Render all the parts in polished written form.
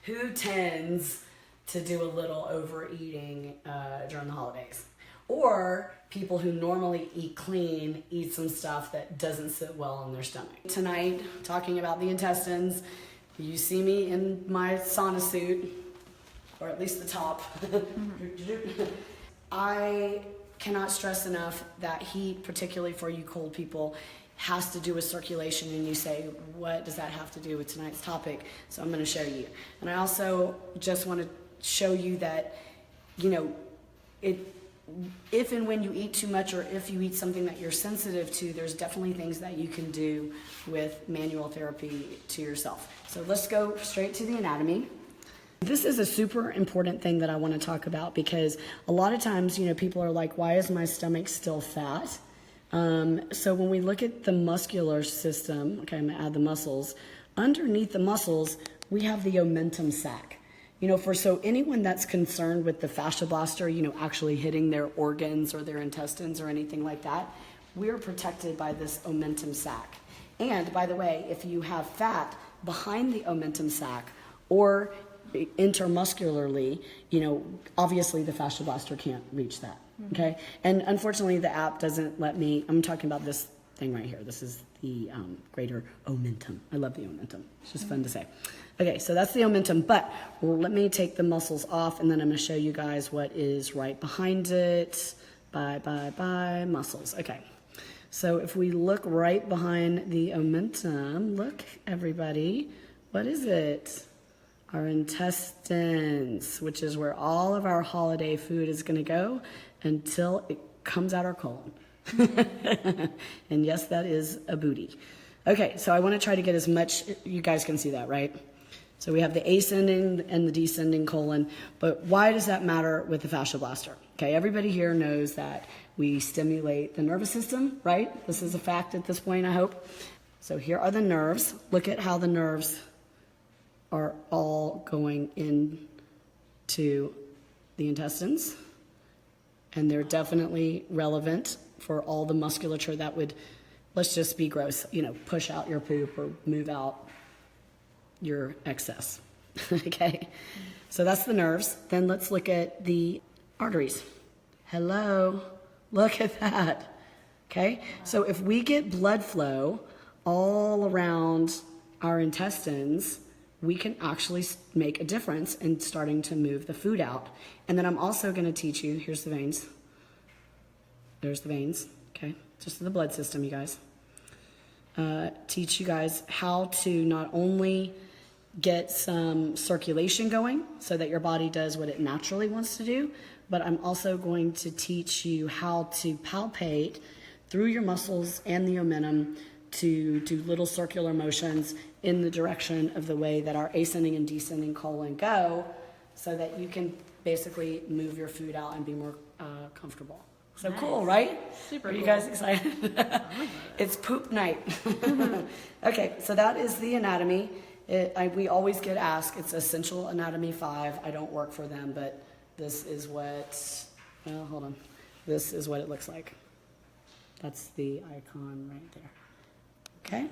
who tends to do a little overeating during the holidays? Or people who normally eat clean eat some stuff that doesn't sit well in their stomach. Tonight, talking about the intestines, you see me in my sauna suit, or at least the top. I cannot stress enough that heat, particularly for you cold people, has to do with circulation, and you say, what does that have to do with tonight's topic? So I'm going to show you. And I also just want to show you that, you know, if and when you eat too much, or if you eat something that you're sensitive to, there's definitely things that you can do with manual therapy to yourself. So let's go straight to the anatomy. This is a super important thing that I want to talk about, because a lot of times, you know, people are like, why is my stomach still fat? So when we look at the muscular system, okay, I'm going to add the muscles. Underneath the muscles, we have the omentum sac. You know, so anyone that's concerned with the FasciaBlaster, you know, actually hitting their organs or their intestines or anything like that, we're protected by this omentum sac. And by the way, if you have fat behind the omentum sac or intermuscularly, you know, obviously the FasciaBlaster can't reach that, okay? And unfortunately, the app doesn't let me. I'm talking about this thing right here. This is the greater omentum. I love the omentum. It's just fun to say. Okay, so that's the omentum, but let me take the muscles off, and then I'm going to show you guys what is right behind it. Bye, muscles. Okay, so if we look right behind the omentum, look, everybody, what is it? Our intestines, which is where all of our holiday food is going to go until it comes out our colon. And yes, that is a booty. Okay, so I want to try to get as much, you guys can see that, right? So we have the ascending and the descending colon, but why does that matter with the FasciaBlaster? Okay, everybody here knows that we stimulate the nervous system, right? This is a fact at this point, I hope. So here are the nerves. Look at how the nerves are all going into the intestines, and they're definitely relevant for all the musculature that would, let's just be gross, you know, push out your poop or move out your excess. Okay, so that's the nerves. Then let's look at the arteries. Hello, look at that. Okay, so if we get blood flow all around our intestines, we can actually make a difference in starting to move the food out. And then I'm also going to teach you, here's the veins. There's the veins, okay? Just the blood system, you guys. Teach you guys how to not only get some circulation going so that your body does what it naturally wants to do, but I'm also going to teach you how to palpate through your muscles and the omentum to do little circular motions in the direction of the way that our ascending and descending colon go, so that you can basically move your food out and be more comfortable. So nice. Cool, right? Super cool. Are you cool. guys excited? It's poop night. Okay, so that is the anatomy. We always get asked, it's Essential Anatomy 5. I don't work for them, but this is what, well, hold on. This is what it looks like. That's the icon right there. Okay?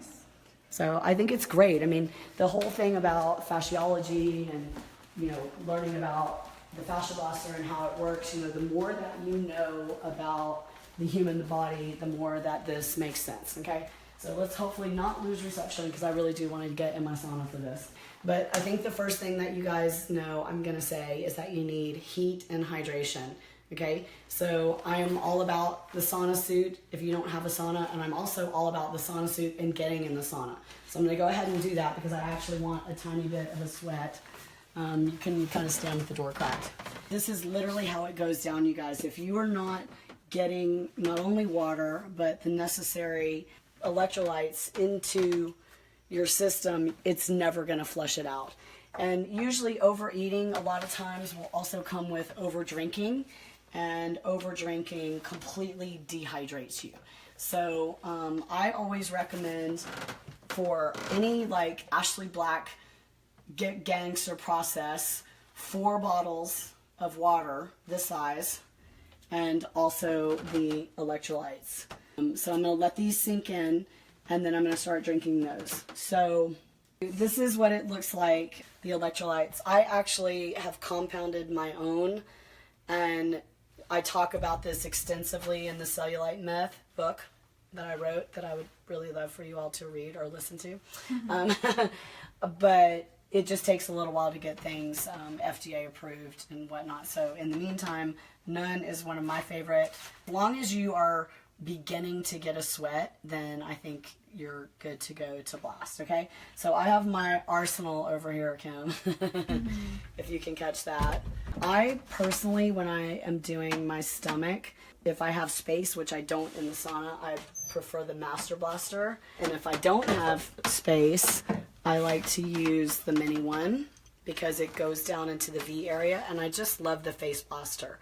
So I think it's great. I mean, the whole thing about fasciology and, you know, learning about the FasciaBlaster and how it works, you know, the more that you know about the human body, the more that this makes sense, okay? So let's hopefully not lose reception, because I really do want to get in my sauna for this. But I think the first thing that you guys know I'm going to say is that you need heat and hydration, okay? So I am all about the sauna suit if you don't have a sauna, and I'm also all about the sauna suit and getting in the sauna. So I'm going to go ahead and do that, because I actually want a tiny bit of a sweat. You can kind of stand with the door cracked. This is literally how it goes down, you guys. If you are not getting not only water, but the necessary electrolytes into your system, it's never going to flush it out. And usually overeating a lot of times will also come with over drinking, and over drinking completely dehydrates you. So I always recommend for any like Ashley Black gangster process, 4 bottles of water this size, and also the electrolytes. So I'm going to let these sink in, and then I'm going to start drinking those. So This is what it looks like, the electrolytes. I actually have compounded my own, and I talk about this extensively in the Cellulite Myth book that I wrote that I would really love for you all to read or listen to. But it just takes a little while to get things FDA approved and whatnot. So in the meantime, none is one of my favorite. As long as you are beginning to get a sweat, then I think you're good to go to blast, okay? So I have my arsenal over here, Kim, if you can catch that. I personally, when I am doing my stomach, if I have space, which I don't in the sauna, I prefer the FasciaBlaster. And if I don't have space, I like to use the mini one because it goes down into the V area, and I just love the FasciaBlaster.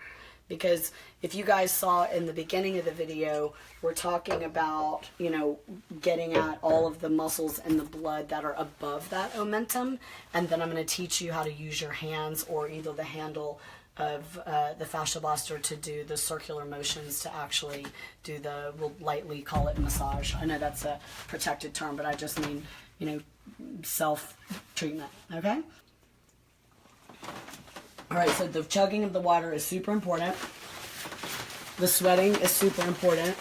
Because if you guys saw in the beginning of the video, we're talking about, you know, getting at all of the muscles in the blood that are above that omentum. And then I'm going to teach you how to use your hands or either the handle of the FasciaBlaster to do the circular motions to actually do the, we'll lightly call it massage. I know that's a protected term, but I just mean, you know, self-treatment, okay? All right, so the chugging of the water is super important. The sweating is super important.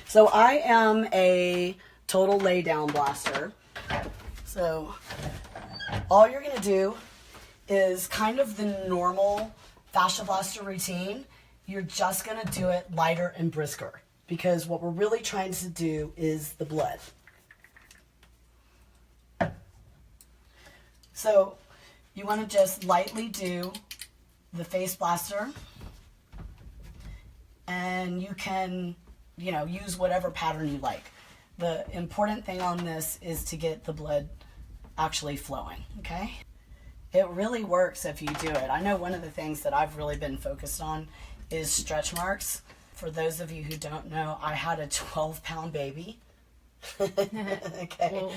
So I am a total lay down blaster. So all you're gonna do is kind of the normal FasciaBlaster routine. You're just gonna do it lighter and brisker because what we're really trying to do is the blood. So you wanna just lightly do the FasciaBlaster, and you can, you know, use whatever pattern you like. The important thing on this is to get the blood actually flowing, okay? It really works if you do it. I know one of the things that I've really been focused on is stretch marks. For those of you who don't know, I had a 12-pound baby. Okay. Whoa.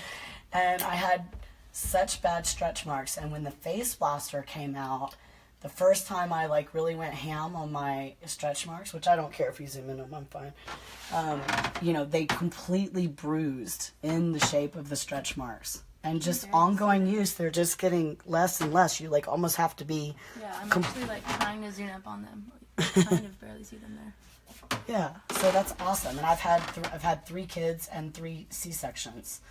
And I had such bad stretch marks, and when the FasciaBlaster came out, the first time I like really went ham on my stretch marks, which I don't care if you zoom in on them, I'm fine. You know, they completely bruised in the shape of the stretch marks. And just ongoing use, they're just getting less and less. You like almost have to be... Yeah, I'm actually like trying to zoom up on them. I kind of barely see them there. Yeah, so that's awesome. And I've had 3 kids and 3 C-sections.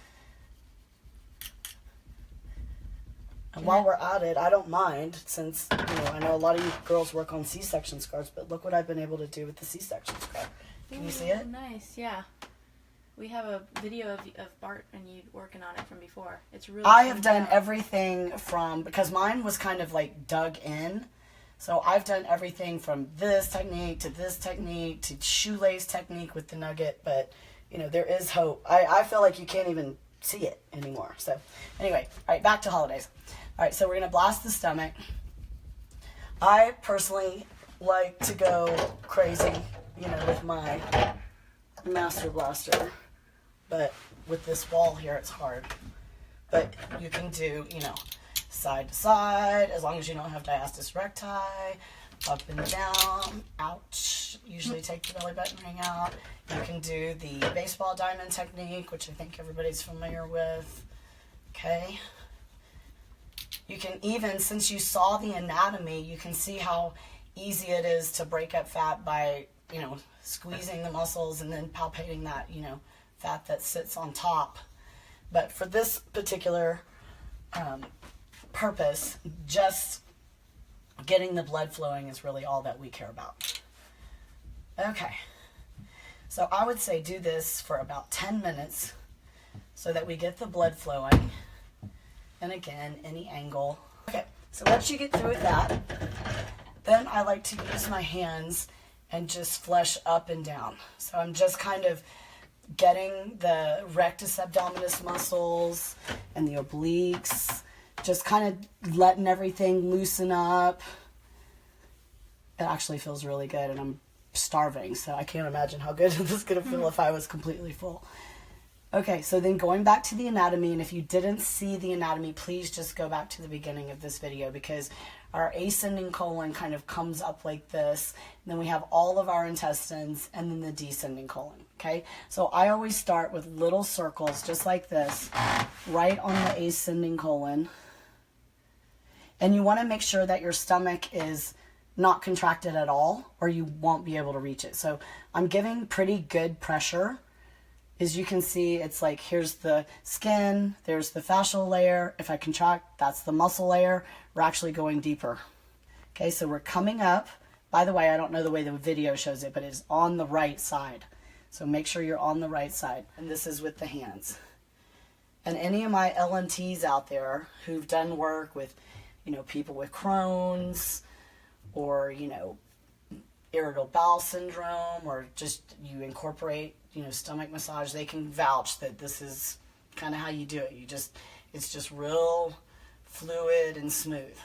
And while we're at it, I don't mind, since, you know, I know a lot of you girls work on C-section scars, but look what I've been able to do with the C-section scar. Can you see it? Nice, yeah. We have a video of Bart and you working on it from before. It's really I have done everything from, because mine was kind of like dug in, so I've done everything from this technique to shoelace technique with the nugget, but, you know, there is hope. I feel like you can't even see it anymore. So anyway, all right, back to holidays. All right, so we're gonna blast the stomach. I personally like to go crazy, you know, with my FasciaBlaster, but with this wall here, it's hard. But you can do, you know, side to side, as long as you don't have diastasis recti, up and down, ouch. Usually take the belly button ring out. You can do the baseball diamond technique, which I think everybody's familiar with. Okay. You can even, since you saw the anatomy, you can see how easy it is to break up fat by, you know, squeezing the muscles and then palpating that, you know, fat that sits on top. But for this particular purpose, just getting the blood flowing is really all that we care about. Okay, so I would say do this for about 10 minutes so that we get the blood flowing. And again, any angle. Okay, so once you get through with that, then I like to use my hands and just flesh up and down. So I'm just kind of getting the rectus abdominis muscles and the obliques, just kind of letting everything loosen up. It actually feels really good, and I'm starving, so I can't imagine how good this is going to feel if I was completely full. Okay, so then going back to the anatomy, and if you didn't see the anatomy, please just go back to the beginning of this video, because our ascending colon kind of comes up like this. And then we have all of our intestines and then the descending colon, okay? So I always start with little circles just like this, right on the ascending colon. And you want to make sure that your stomach is not contracted at all, or you won't be able to reach it. So I'm giving pretty good pressure. As you can see, it's like, here's the skin, there's the fascial layer. If I contract, that's the muscle layer. We're actually going deeper. Okay, so we're coming up. By the way, I don't know the way the video shows it, but it's on the right side. So make sure you're on the right side. And this is with the hands. And any of my LNTs out there who've done work with, you know, people with Crohn's, or, you know, irritable bowel syndrome, or just you incorporate, you know, stomach massage, they can vouch that this is kind of how you do it. It's just real fluid and smooth.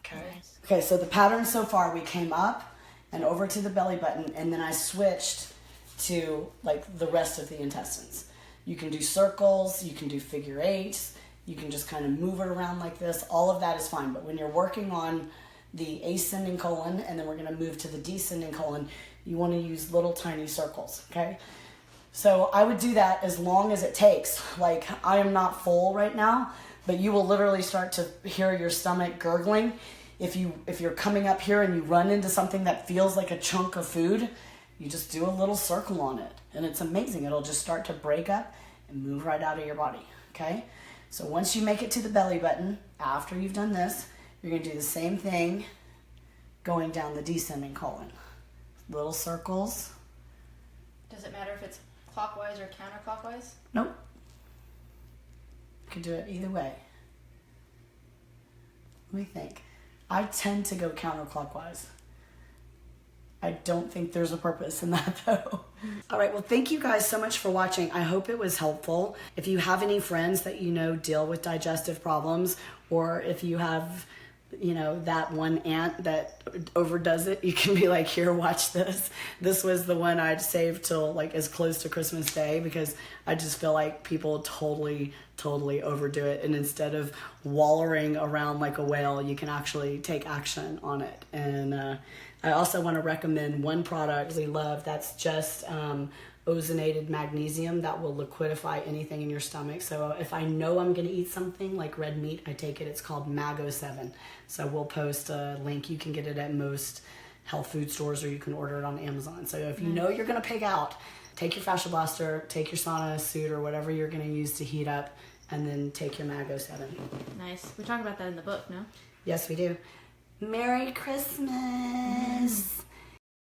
Okay. Nice. Okay, so the pattern so far, we came up and over to the belly button, and then I switched to like the rest of the intestines. You can do circles, you can do figure eights, you can just kind of move it around like this. All of that is fine, but when you're working on the ascending colon, and then we're going to move to the descending colon, you want to use little tiny circles, okay? So I would do that as long as it takes. Like, I am not full right now, but you will literally start to hear your stomach gurgling. If you're coming up here and you run into something that feels like a chunk of food, you just do a little circle on it, and it's amazing. It'll just start to break up and move right out of your body, okay? So once you make it to the belly button, after you've done this, you're going to do the same thing going down the descending colon. Little circles. Does it matter if it's clockwise or counterclockwise? Nope. You can do it either way. Let me think. I tend to go counterclockwise. I don't think there's a purpose in that though. All right, well, thank you guys so much for watching. I hope it was helpful. If you have any friends that you know deal with digestive problems, or if you have, you know, that one aunt that overdoes it, you can be like, here, watch this. This was the one I'd saved till like as close to Christmas Day, because I just feel like people totally overdo it. And instead of wallowing around like a whale, you can actually take action on it. And I also want to recommend one product we love that's just ozonated magnesium that will liquidify anything in your stomach. So if I know I'm going to eat something like red meat, I take it. It's called Mago 7. So we'll post a link. You can get it at most health food stores, or you can order it on Amazon. So if you know you're going to pig out, take your FasciaBlaster, take your sauna suit or whatever you're going to use to heat up, and then take your Mago 7. Nice. We talk about that in the book, no? Yes, we do. Merry Christmas.